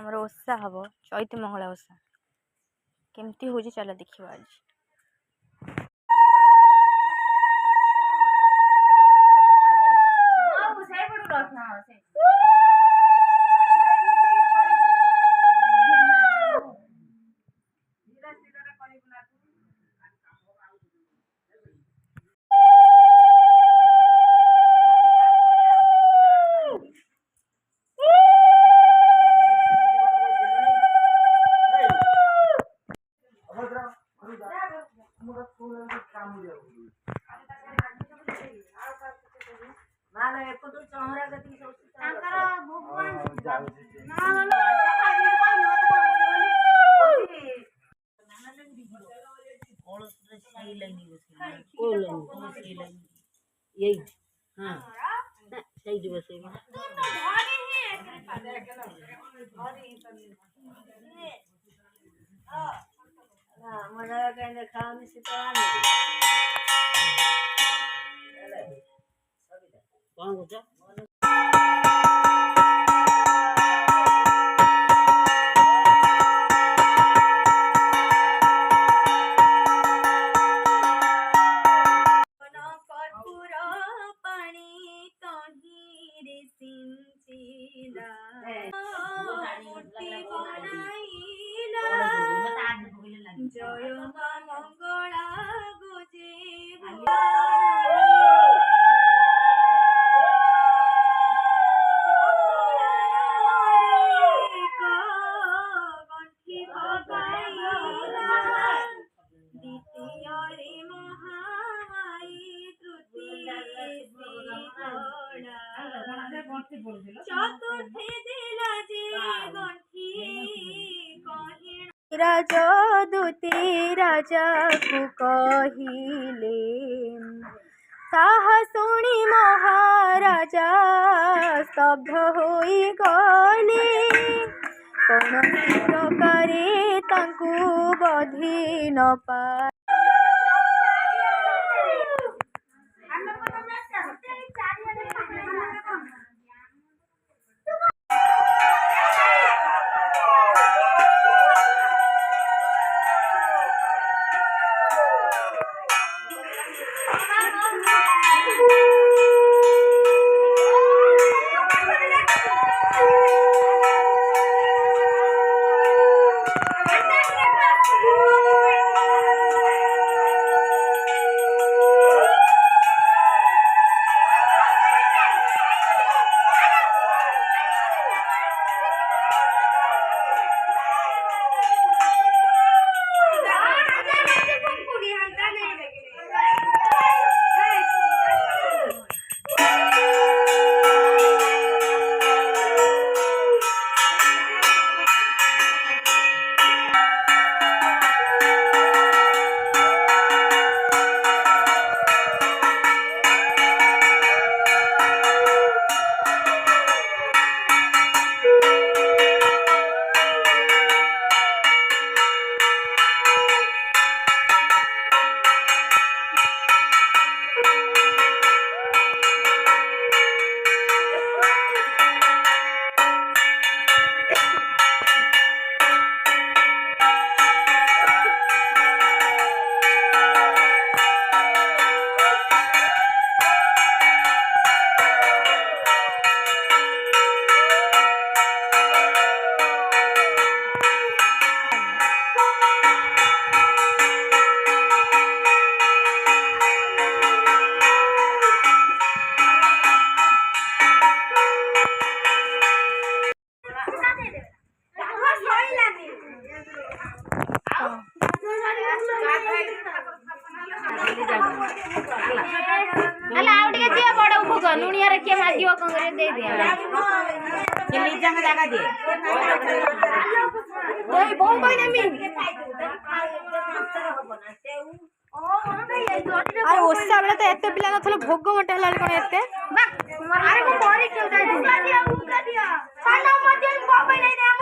ଆମର ଓଷା ହବ ଚୈତି ମଙ୍ଗଳା ଓଷା କେମିତି ହଉଛି ଚାଲ ଦେଖିବା ଆଜି। জয় মা মঙ্গলা গুজে দ্বিতীয়রে মহামায়ী তৃতীয় চতুর্থে দিলা যে গণ্ঠি রাজ দূতে রাজাকু কহিলে তাহা শুনি মহারাজা স্তব্ধ হয়ে গলে কৌଣସି ପ୍ରକାରେ ତାଙ୍କୁ ବଧି ନ ପାଏ। नुनिया रखिए माजियो कंगरे दे दिया ये लीजा में जगह दे ओए बोल कोई नहीं আরে ওসা বেলা তো এত পিলা না থলে ভোগ মোটা হলা কোন এতে আরে মো পরে কেউ যাই মুকা দিয়া সানা মধ্যে কো কই নাই